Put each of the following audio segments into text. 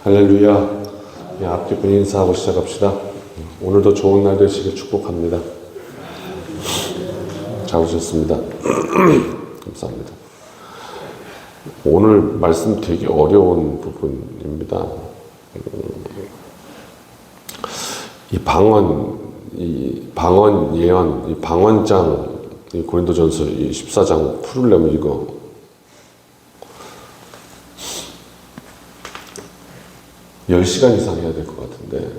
할렐루야. 앞뒤 분 인사하고 시작합시다. 오늘도 좋은 날 되시길 축복합니다. 잘 오셨습니다. 감사합니다. 오늘 말씀 되게 어려운 부분입니다. 이 방언 예언, 이 방언장, 이 고린도전서 14장 풀으려면 이거 열 10시간 이상 해야 될 것 같은데,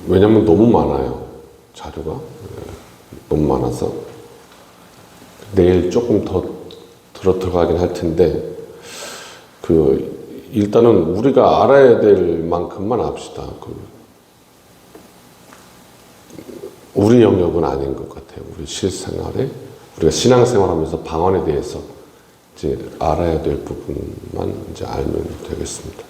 왜냐면 너무 많아요. 자료가. 너무 많아서. 내일 조금 더 들어가긴 할 텐데, 일단은 우리가 알아야 될 만큼만 합시다. 우리 영역은 아닌 것 같아요. 우리 실생활에. 우리가 신앙생활하면서 방언에 대해서 이제 알아야 될 부분만 이제 알면 되겠습니다.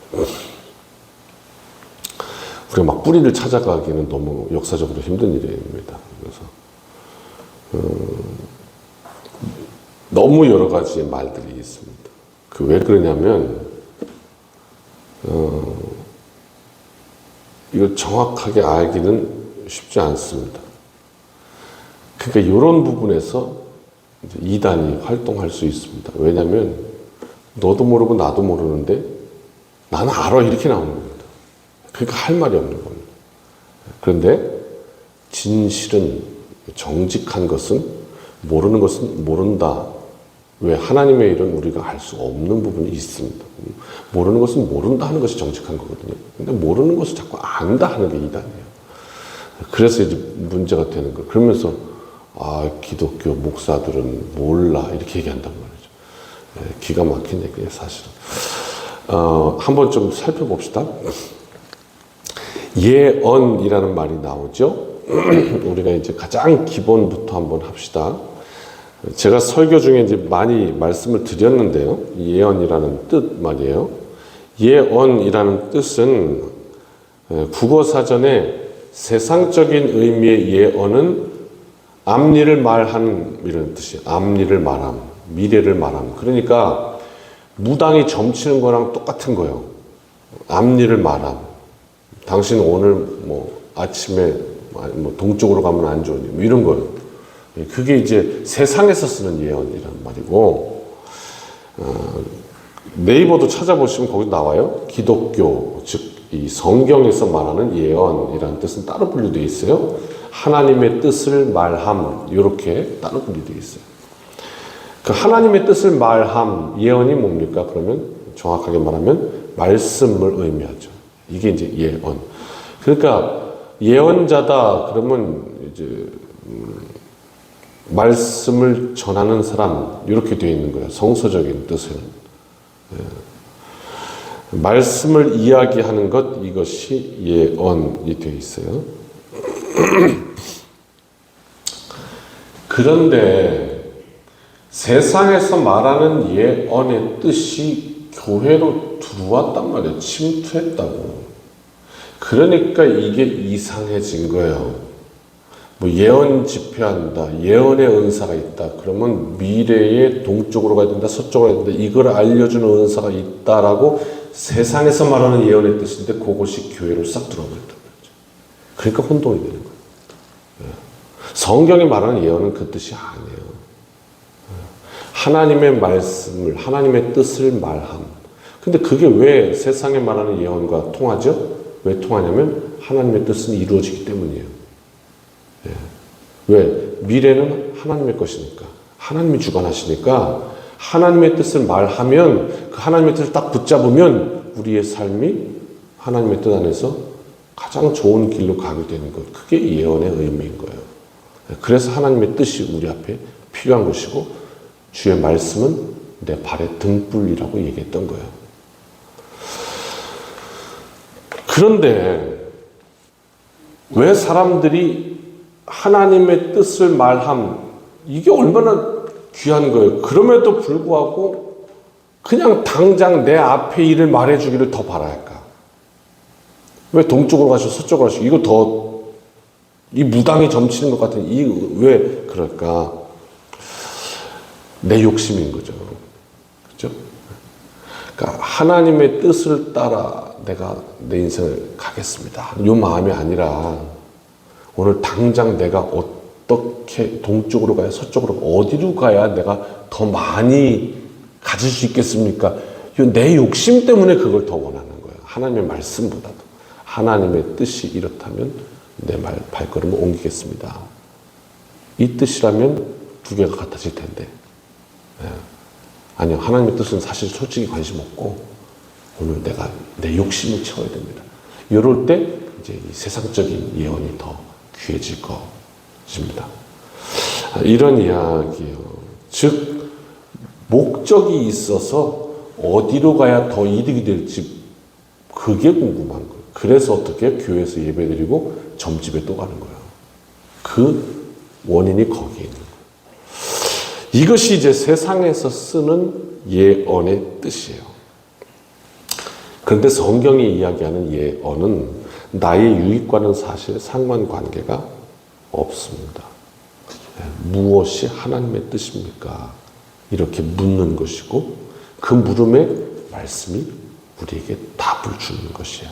우리가 막 뿌리를 찾아가기는 너무 역사적으로 힘든 일입니다. 그래서 너무 여러 가지의 말들이 있습니다. 왜 그러냐면 이걸 정확하게 알기는 쉽지 않습니다. 그러니까 이런 부분에서 이단이 활동할 수 있습니다. 왜냐하면 너도 모르고 나도 모르는데 나는 알아 이렇게 나오는 겁니다. 그러니까 할 말이 없는 겁니다. 그런데 진실은, 정직한 것은, 모르는 것은 모른다. 왜? 하나님의 일은 우리가 알 수 없는 부분이 있습니다. 모르는 것은 모른다 하는 것이 정직한 거거든요. 근데 모르는 것을 자꾸 안다 하는 게 이단이에요. 그래서 이제 문제가 되는 거예요. 그러면서 기독교 목사들은 몰라 이렇게 얘기한단 말이죠. 기가 막힌 얘기예요, 사실은. 한번 좀 살펴봅시다. 예언이라는 말이 나오죠. 우리가 이제 가장 기본부터 한번 합시다. 제가 설교 중에 이제 많이 말씀을 드렸는데요. 예언이라는 뜻 말이에요. 예언이라는 뜻은 국어사전에 세상적인 의미의 예언은 앞일을 말하는 이런 뜻이에요. 앞일을 말함, 미래를 말함. 그러니까 무당이 점치는 거랑 똑같은 거예요. 앞일을 말함. 당신 오늘 아침에 동쪽으로 가면 안 좋으니 이런 거예요. 그게 이제 세상에서 쓰는 예언이란 말이고, 네이버도 찾아보시면 거기 나와요. 기독교, 즉 이 성경에서 말하는 예언이라는 뜻은 따로 분류되어 있어요. 하나님의 뜻을 말함, 이렇게 따로 분류되어 있어요. 그 하나님의 뜻을 말함, 예언이 뭡니까? 그러면 정확하게 말하면 말씀을 의미하죠. 이게 이제 예언. 그러니까 예언자다 그러면 이제 말씀을 전하는 사람, 이렇게 되어 있는 거예요. 성서적인 뜻은. 말씀을 이야기하는 것, 이것이 예언이 되어 있어요. 그런데 세상에서 말하는 예언의 뜻이 교회로 들어왔단 말이에요. 침투했다고. 그러니까 이게 이상해진 거예요. 예언 집회한다, 예언의 은사가 있다. 그러면 미래에 동쪽으로 가야 된다, 서쪽으로 가야 된다. 이걸 알려주는 은사가 있다라고 세상에서 말하는 예언의 뜻인데 그것이 교회로 싹 들어버렸단 말이죠. 그러니까 혼동이 되는 거예요. 성경이 말하는 예언은 그 뜻이 아니에요. 하나님의 말씀을, 하나님의 뜻을 말함. 근데 그게 왜 세상에 말하는 예언과 통하죠? 왜 통하냐면 하나님의 뜻은 이루어지기 때문이에요. 왜? 미래는 하나님의 것이니까. 하나님이 주관하시니까 하나님의 뜻을 말하면 그 하나님의 뜻을 딱 붙잡으면 우리의 삶이 하나님의 뜻 안에서 가장 좋은 길로 가게 되는 것. 그게 예언의 의미인 거예요. 그래서 하나님의 뜻이 우리 앞에 필요한 것이고 주의 말씀은 내 발의 등불이라고 얘기했던 거예요. 그런데 왜 사람들이 하나님의 뜻을 말함, 이게 얼마나 귀한 거예요. 그럼에도 불구하고 그냥 당장 내 앞에 일을 말해주기를 더 바랄까? 왜 동쪽으로 가시고 서쪽으로 가시고 이거 더 이 무당이 점치는 것 같은 왜 그럴까? 내 욕심인 거죠. 그렇죠? 그러니까 하나님의 뜻을 따라 내가 내 인생을 가겠습니다. 이 마음이 아니라 오늘 당장 내가 어떻게 동쪽으로 가야 서쪽으로 어디로 가야 내가 더 많이 가질 수 있겠습니까? 내 욕심 때문에 그걸 더 원하는 거예요. 하나님의 말씀보다도. 하나님의 뜻이 이렇다면 내 발걸음을 옮기겠습니다. 이 뜻이라면 두 개가 같아질 텐데. 아니요, 하나님의 뜻은 사실 솔직히 관심 없고 오늘 내가 내 욕심을 채워야 됩니다. 이럴 때 이제 이 세상적인 예언이 더 귀해질 것입니다. 이런 이야기예요. 즉 목적이 있어서 어디로 가야 더 이득이 될지 그게 궁금한 거예요. 그래서 어떻게 교회에서 예배드리고 점집에 또 가는 거예요. 그 원인이 거기에 있는 거예요. 이것이 이제 세상에서 쓰는 예언의 뜻이에요. 그런데 성경이 이야기하는 예언은 나의 유익과는 사실 상관관계가 없습니다. 무엇이 하나님의 뜻입니까? 이렇게 묻는 것이고 그 물음에 말씀이 우리에게 답을 주는 것이야.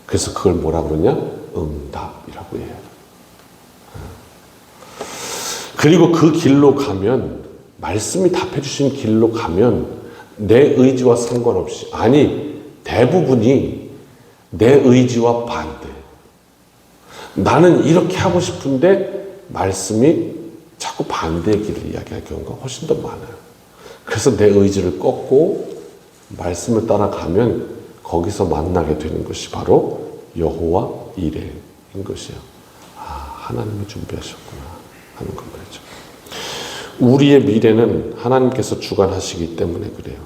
그래서 그걸 뭐라 그러냐? 응답이라고 해요. 그리고 그 길로 가면 말씀이 답해 주신 길로 가면 내 의지와 상관없이 아니 대부분이 내 의지와 반대. 나는 이렇게 하고 싶은데 말씀이 자꾸 반대의 길을 이야기할 경우가 훨씬 더 많아요. 그래서 내 의지를 꺾고 말씀을 따라가면 거기서 만나게 되는 것이 바로 여호와 이레인 것이에요. 하나님이 준비하셨구나 하는 건 말이죠. 우리의 미래는 하나님께서 주관하시기 때문에 그래요.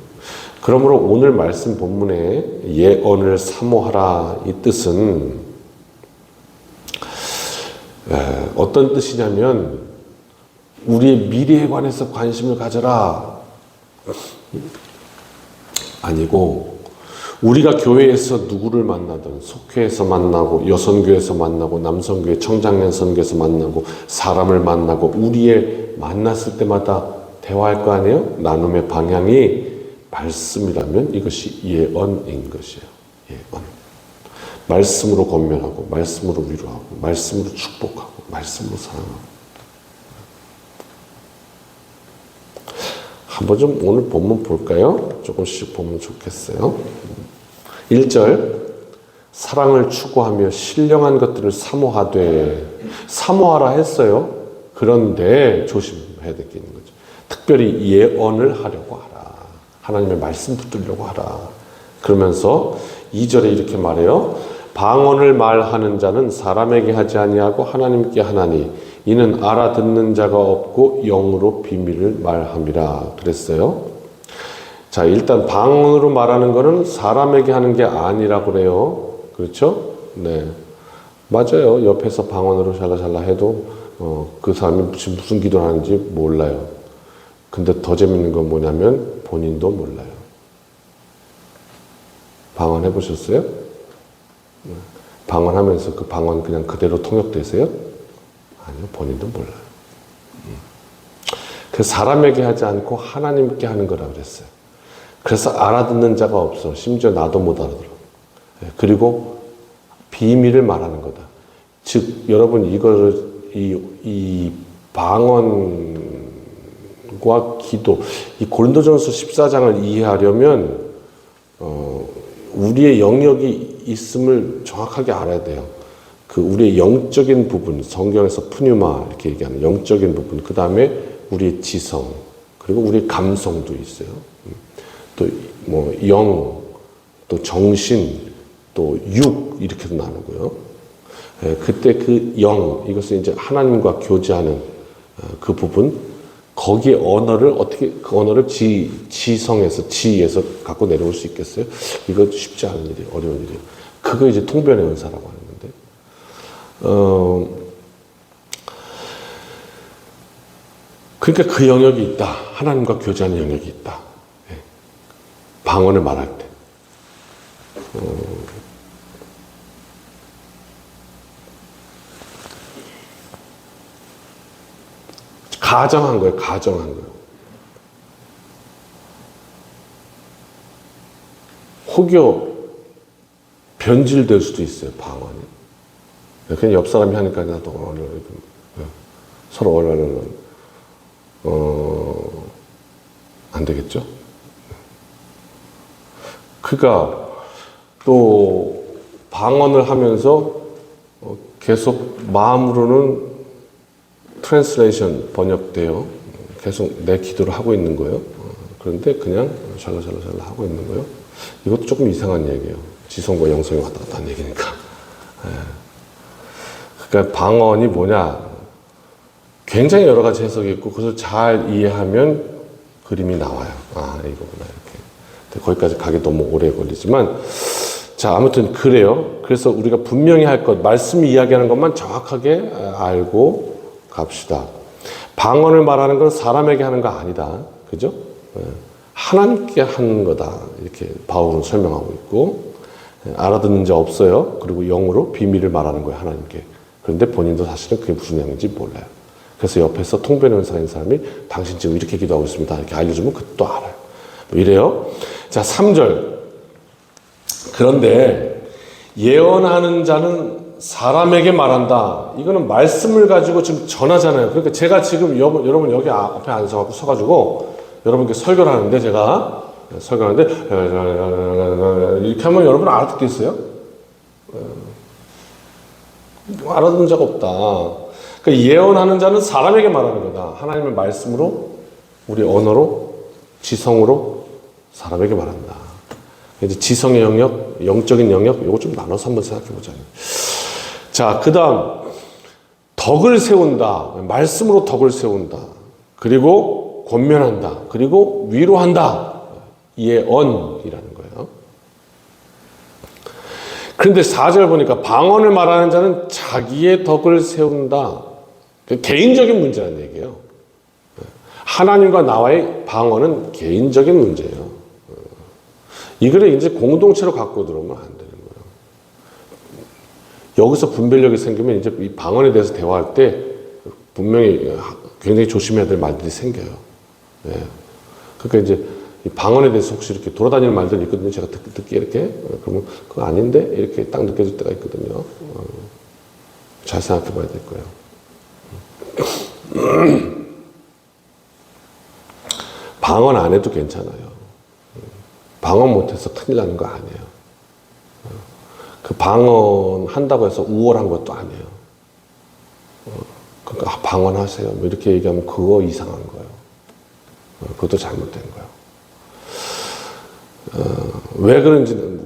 그러므로 오늘 말씀 본문에 예언을 사모하라 이 뜻은 어떤 뜻이냐면 우리의 미래에 관해서 관심을 가져라 아니고 우리가 교회에서 누구를 만나든 속회에서 만나고 여선교에서 만나고 남선교회 청장년 선교에서 만나고 사람을 만나고 우리의 만났을 때마다 대화할 거 아니에요? 나눔의 방향이 말씀이라면 이것이 예언인 것이에요. 예언. 말씀으로 권면하고 말씀으로 위로하고 말씀으로 축복하고 말씀으로 사랑하고 한번 좀 오늘 본문 볼까요? 조금씩 보면 좋겠어요. 1절 사랑을 추구하며 신령한 것들을 사모하되 사모하라 했어요. 그런데 조심해야 될 게 있는 거죠. 특별히 예언을 하려고 하라. 하나님의 말씀 붙들려고 하라. 그러면서 2절에 이렇게 말해요. 방언을 말하는 자는 사람에게 하지 아니하고 하나님께 하나니 이는 알아듣는 자가 없고 영으로 비밀을 말함이라 그랬어요. 자, 일단 방언으로 말하는 거는 사람에게 하는 게 아니라고 그래요. 그렇죠? 네. 맞아요. 옆에서 방언으로 샬라샬라 해도 그 사람이 지금 무슨 기도를 하는지 몰라요. 근데 더 재밌는 건 뭐냐면 본인도 몰라요. 방언 해보셨어요? 방언하면서 그 방언 그냥 그대로 통역되세요? 아니요. 본인도 몰라요. 그래서 사람에게 하지 않고 하나님께 하는 거라 그랬어요. 그래서 알아듣는 자가 없어. 심지어 나도 못 알아들어. 그리고 비밀을 말하는 거다. 즉 여러분 이거를 이 방언과 기도 이 고린도전서 14장을 이해하려면 우리의 영역이 있음을 정확하게 알아야 돼요. 그 우리의 영적인 부분, 성경에서 푸뉴마 이렇게 얘기하는 영적인 부분, 그 다음에 우리의 지성, 그리고 우리의 감성도 있어요. 또 뭐 영, 또 정신, 또 육 이렇게도 나누고요. 그때 그 영, 이것은 이제 하나님과 교제하는 그 부분, 거기에 언어를 어떻게 그 언어를 지성에서 지에서 갖고 내려올 수 있겠어요? 이거 쉽지 않은 일이에요. 어려운 일이에요. 그거 이제 통변의 은사라고 하는 건데. 그러니까 그 영역이 있다. 하나님과 교제하는 영역이 있다. 방언을 말할 때. 가정한 거예요. 가정한 거예요. 혹여 변질될 수도 있어요, 방언이. 그냥 옆 사람이 하니까 나도 서로 안 되겠죠? 그러니까 또 방언을 하면서 계속 마음으로는 트랜스레이션 번역돼요. 계속 내 기도를 하고 있는 거예요. 그런데 그냥 샬라샬라샬라 하고 있는 거예요. 이것도 조금 이상한 얘기예요. 지성과 영성이 왔다 갔다 하는 얘기니까. 그러니까 방언이 뭐냐? 굉장히 여러 가지 해석이 있고 그것을 잘 이해하면 그림이 나와요. 아, 이거구나 이렇게. 거기까지 가기 너무 오래 걸리지만 자, 아무튼 그래요. 그래서 우리가 분명히 할 것, 말씀이 이야기하는 것만 정확하게 알고 갑시다. 방언을 말하는 건 사람에게 하는 거 아니다. 그죠? 하나님께 하는 거다. 이렇게 바울은 설명하고 있고, 알아듣는 자 없어요. 그리고 영으로 비밀을 말하는 거예요, 하나님께. 그런데 본인도 사실은 그게 무슨 내용인지 몰라요. 그래서 옆에서 통변 은사가 있는 사람이 당신 지금 이렇게 기도하고 있습니다. 이렇게 알려주면 그것도 알아요. 뭐 이래요. 자, 3절. 그런데 예언하는 자는 사람에게 말한다. 이거는 말씀을 가지고 지금 전하잖아요. 그러니까 제가 지금 여러분 여기 앞에 앉아서 서가지고 여러분께 설교를 하는데 제가 설교하는데 이렇게 하면 여러분 알아듣겠어요? 알아듣는 자가 없다. 그러니까 예언하는 자는 사람에게 말하는 거다. 하나님의 말씀으로, 우리 언어로, 지성으로 사람에게 말한다. 이제 지성의 영역, 영적인 영역, 이거 좀 나눠서 한번 생각해 보자요. 자, 그 다음, 덕을 세운다. 말씀으로 덕을 세운다. 그리고 권면한다. 그리고 위로한다. 예언이라는 거예요. 그런데 4절 보니까 방언을 말하는 자는 자기의 덕을 세운다. 개인적인 문제라는 얘기예요. 하나님과 나와의 방언은 개인적인 문제예요. 이거를 이제 공동체로 갖고 들어오면 안 되는 거예요. 여기서 분별력이 생기면 이제 이 방언에 대해서 대화할 때 분명히 굉장히 조심해야 될 말들이 생겨요. 예. 그러니까 이제 이 방언에 대해서 혹시 이렇게 돌아다니는 말들이 있거든요. 제가 듣기에 이렇게. 그러면 그거 아닌데? 이렇게 딱 느껴질 때가 있거든요. 잘 생각해 봐야 될 거예요. 방언 안 해도 괜찮아요. 방언 못해서 큰일 나는 거 아니에요. 그 방언 한다고 해서 우월한 것도 아니에요. 그러니까 방언하세요. 뭐 이렇게 얘기하면 그거 이상한 거예요. 그것도 잘못된 거예요. 왜 그런지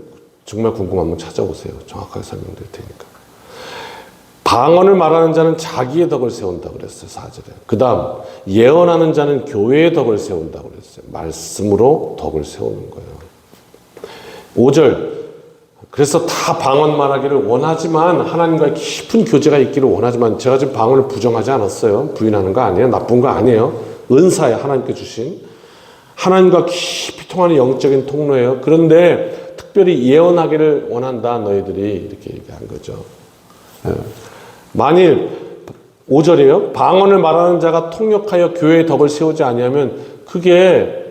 정말 궁금하면 찾아오세요. 정확하게 설명드릴 테니까. 방언을 말하는 자는 자기의 덕을 세운다 그랬어요. 4절에. 그 다음 예언하는 자는 교회의 덕을 세운다 그랬어요. 말씀으로 덕을 세우는 거예요. 5절. 그래서 다 방언 말하기를 원하지만 하나님과의 깊은 교제가 있기를 원하지만 제가 지금 방언을 부정하지 않았어요. 부인하는 거 아니에요. 나쁜 거 아니에요. 은사예요. 하나님께 주신. 하나님과 깊이 통하는 영적인 통로예요. 그런데 특별히 예언하기를 원한다. 너희들이 이렇게 얘기한 거죠. 만일 5절이에요. 방언을 말하는 자가 통역하여 교회의 덕을 세우지 아니하면 그게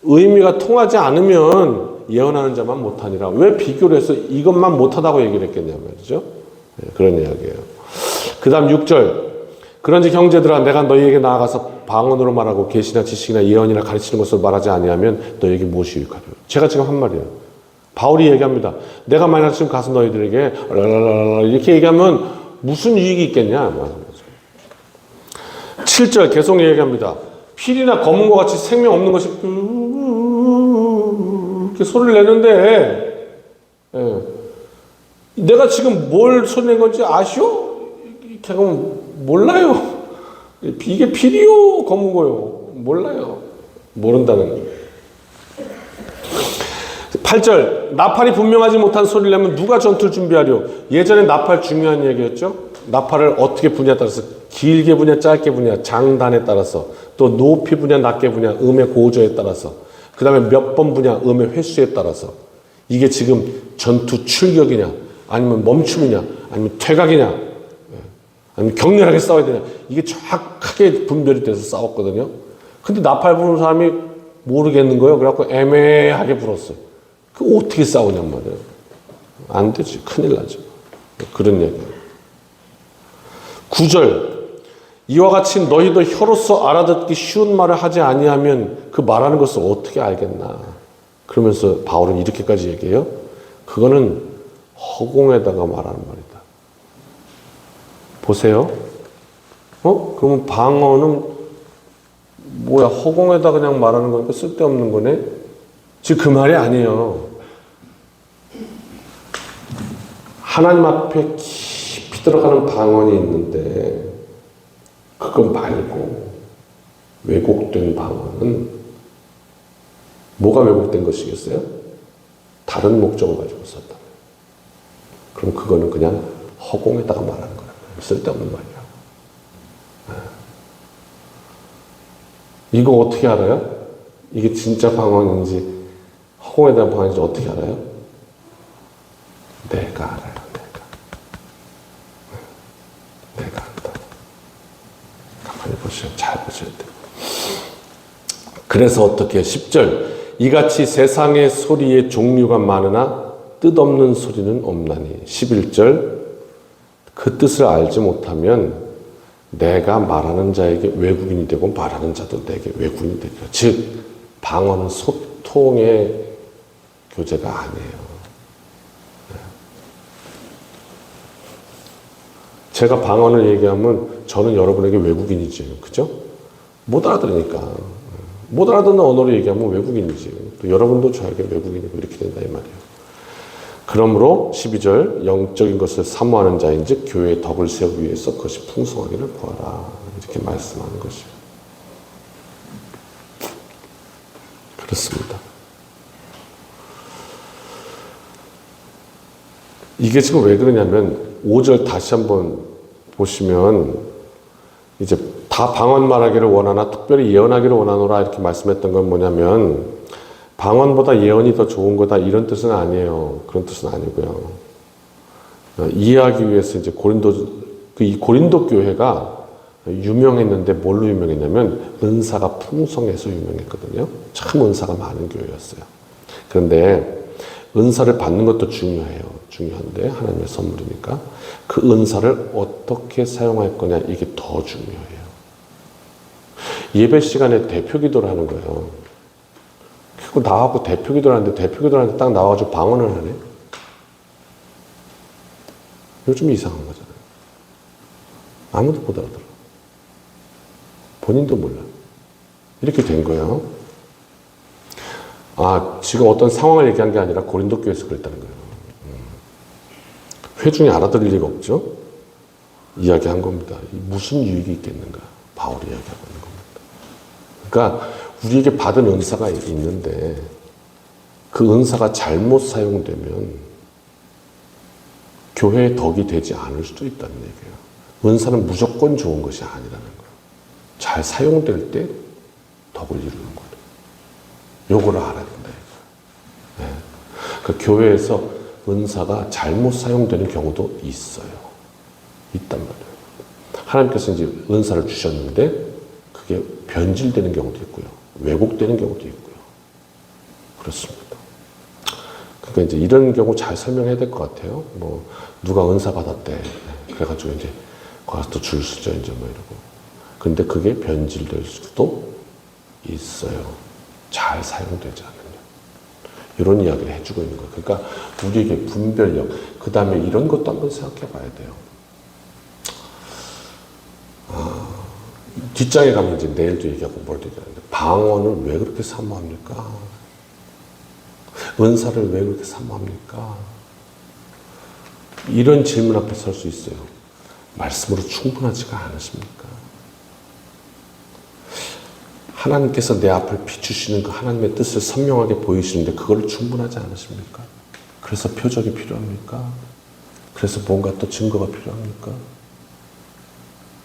의미가 통하지 않으면 예언하는 자만 못하니라. 왜 비교를 해서 이것만 못하다고 얘기를 했겠냐 말이죠. 그런 이야기예요. 그 다음 6절. 그런지 형제들아 내가 너희에게 나아가서 방언으로 말하고 계시나 지식이나 예언이나 가르치는 것을 말하지 아니하면 너희에게 무엇이 유익하리요. 제가 지금 한 말이에요. 바울이 얘기합니다. 내가 만약 지금 가서 너희들에게 이렇게 얘기하면 무슨 유익이 있겠냐. 7절 계속 얘기합니다. 필이나 검은 것 같이 생명 없는 것이 이렇게 소리를 내는데 내가 지금 뭘 소리 낸 건지 아시오? 이렇게 하면 몰라요. 이게 필이요 검은 거요. 몰라요. 모른다는. 8절 나팔이 분명하지 못한 소리를 내면 누가 전투를 준비하려. 예전에 나팔 중요한 얘기였죠. 나팔을 어떻게 부냐에 따라서 길게 부냐 짧게 부냐 장단에 따라서 또 높이 부냐 낮게 부냐 음의 고조에 따라서 그 다음에 몇 번 부냐 음의 횟수에 따라서 이게 지금 전투 출격이냐 아니면 멈춤이냐 아니면 퇴각이냐 아니면 격렬하게 싸워야 되냐 이게 정확하게 분별이 돼서 싸웠거든요. 근데 나팔 부는 사람이 모르겠는 거예요. 그래갖고 애매하게 불었어요. 그 어떻게 싸우냔 말이에요. 안 되지. 큰일 나죠. 그런 얘기예요. 9절. 이와 같이 너희도 혀로서 알아듣기 쉬운 말을 하지 아니하면 그 말하는 것을 어떻게 알겠나. 그러면서 바울은 이렇게까지 얘기해요. 그거는 허공에다가 말하는 말이다. 보세요. 그러면 방언은 뭐야? 허공에다 그냥 말하는 거니까 쓸데없는 거네? 지금 그 말이 아니에요. 하나님 앞에 깊이 들어가는 방언이 있는데 그거 말고 왜곡된 방언은 뭐가 왜곡된 것이겠어요? 다른 목적을 가지고 썼다. 그럼 그거는 그냥 허공에다가 말하는 거예요. 쓸데없는 말이야. 이거 어떻게 알아요? 이게 진짜 방언인지 허공에 대한 방언인지 어떻게 알아요? 내가 알아요. 내가 안다. 가만히 보시면 잘 보셔야 돼요. 그래서 어떻게 10절 이같이 세상의 소리의 종류가 많으나 뜻없는 소리는 없나니 11절 그 뜻을 알지 못하면 내가 말하는 자에게 외국인이 되고 말하는 자도 내게 외국인이 되리라. 즉 방언은 소통의 교제가 아니에요. 제가 방언을 얘기하면 저는 여러분에게 외국인이지. 그죠? 못 알아들으니까. 못 알아듣는 언어로 얘기하면 외국인이지. 또 여러분도 저에게 외국인이고 이렇게 된다 이 말이에요. 그러므로 12절 영적인 것을 사모하는 자인즉 교회의 덕을 세우기 위해서 그것이 풍성하기를 구하라. 이렇게 말씀하는 것이에요. 그렇습니다. 이게 지금 왜 그러냐면 5절 다시 한번 보시면 이제 다 방언 말하기를 원하나 특별히 예언하기를 원하노라 이렇게 말씀했던 건 뭐냐면 방언보다 예언이 더 좋은 거다 이런 뜻은 아니에요. 그런 뜻은 아니고요. 이해하기 위해서 이제 이 고린도 교회가 유명했는데 뭘로 유명했냐면 은사가 풍성해서 유명했거든요. 참 은사가 많은 교회였어요. 그런데 은사를 받는 것도 중요한데 하나님의 선물이니까 그 은사를 어떻게 사용할 거냐 이게 더 중요해요. 예배 시간에 대표 기도를 하는 거예요. 그리고 나하고 대표 기도를 하는데 대표 기도를 하는데 딱 나와가지고 방언을 하네. 이거 좀 이상한 거잖아요. 아무도 못 알아들어. 본인도 몰라. 이렇게 된 거예요. 지금 어떤 상황을 얘기한 게 아니라 고린도 교회에서 그랬다는 거예요. 회중이 알아들을 리가 없죠? 이야기한 겁니다. 무슨 유익이 있겠는가? 바울이 이야기하고 있는 겁니다. 그러니까 우리에게 받은 은사가 있는데 그 은사가 잘못 사용되면 교회의 덕이 되지 않을 수도 있다는 얘기예요. 은사는 무조건 좋은 것이 아니라는 거예요. 잘 사용될 때 덕을 이루는 거예요. 요거를 알아야 된다. 네. 그 교회에서 은사가 잘못 사용되는 경우도 있어요. 있단 말이에요. 하나님께서 이제 은사를 주셨는데 그게 변질되는 경우도 있고요. 왜곡되는 경우도 있고요. 그렇습니다. 그러니까 이제 이런 경우 잘 설명해야 될 것 같아요. 뭐 누가 은사 받았대. 그래가지고 이제 가서 또 줄 서죠. 이제 뭐 이러고. 근데 그게 변질될 수도 있어요. 잘 사용되지 않으면. 이런 이야기를 해주고 있는 거예요. 그러니까 우리에게 분별력, 그 다음에 이런 것도 한번 생각해 봐야 돼요. 뒷장에 가면 이제 내일도 얘기하고 뭘도 얘기하는데 방언을 왜 그렇게 사모합니까? 은사를 왜 그렇게 사모합니까? 이런 질문 앞에 설 수 있어요. 말씀으로 충분하지가 않으십니까? 하나님께서 내 앞을 비추시는 그 하나님의 뜻을 선명하게 보이시는데 그걸 충분하지 않으십니까? 그래서 표적이 필요합니까? 그래서 뭔가 또 증거가 필요합니까?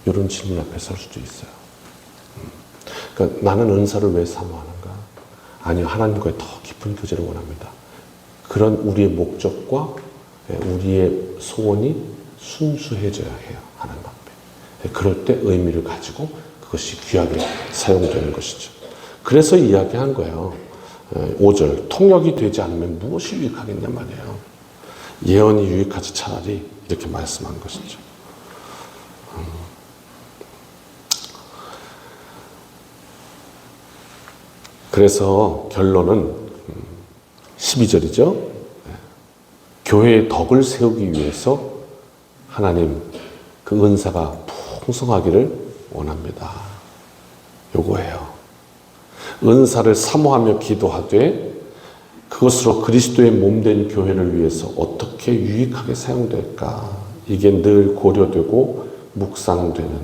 이런 질문 앞에 설 수도 있어요. 그러니까 나는 은사를 왜 사모하는가? 아니요, 하나님과의 더 깊은 교제를 원합니다. 그런 우리의 목적과 우리의 소원이 순수해져야 해요. 하나님 앞에. 그럴 때 의미를 가지고 그것이 귀하게 사용되는 것이죠. 그래서 이야기한 거예요. 5절 통역이 되지 않으면 무엇이 유익하겠냐 말이에요. 예언이 유익하지 차라리 이렇게 말씀한 것이죠. 그래서 결론은 12절이죠. 교회의 덕을 세우기 위해서 하나님 그 은사가 풍성하기를 원합니다. 요거예요. 은사를 사모하며 기도하되 그것으로 그리스도의 몸된 교회를 위해서 어떻게 유익하게 사용될까? 이게 늘 고려되고 묵상되는,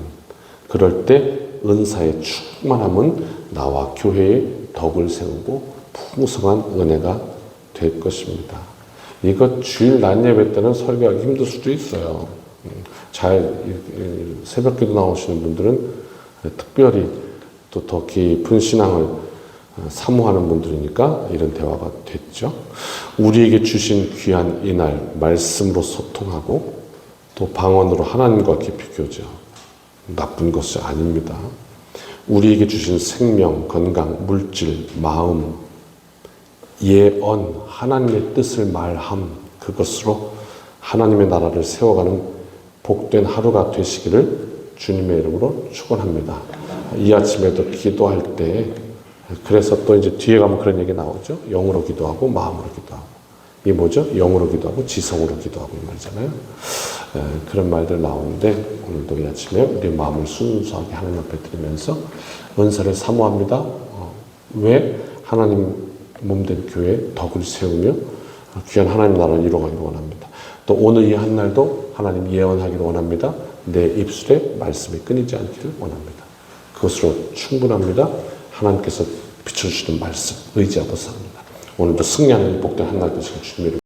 그럴 때 은사의 충만함은 나와 교회의 덕을 세우고 풍성한 은혜가 될 것입니다. 이거 주일 낮 예배 때는 설교하기 힘들 수도 있어요. 새벽기도 나오시는 분들은 특별히 또 더 깊은 신앙을 사모하는 분들이니까 이런 대화가 됐죠. 우리에게 주신 귀한 이날 말씀으로 소통하고 또 방언으로 하나님과 깊이 교제. 나쁜 것이 아닙니다. 우리에게 주신 생명, 건강, 물질, 마음, 예언, 하나님의 뜻을 말함, 그것으로 하나님의 나라를 세워가는 복된 하루가 되시기를 주님의 이름으로 축원합니다. 이 아침에도 기도할 때, 그래서 또 이제 뒤에 가면 그런 얘기 나오죠. 영으로 기도하고 마음으로 기도하고. 이게 뭐죠? 영으로 기도하고 지성으로 기도하고 이 말이잖아요. 그런 말들 나오는데 오늘도 이 아침에 우리의 마음을 순수하게 하나님 앞에 드리면서 은사를 사모합니다. 왜? 하나님 몸된 교회에 덕을 세우며 귀한 하나님 나라를 이루어가기를 원합니다. 또 오늘 이 한날도 하나님 예언하기를 원합니다. 내 입술에 말씀이 끊이지 않기를 원합니다. 그것으로 충분합니다. 하나님께서 비춰주시는 말씀 의지하고 삽니다. 오늘도 승리하는 복된 한날 되시길 주님의 이름으로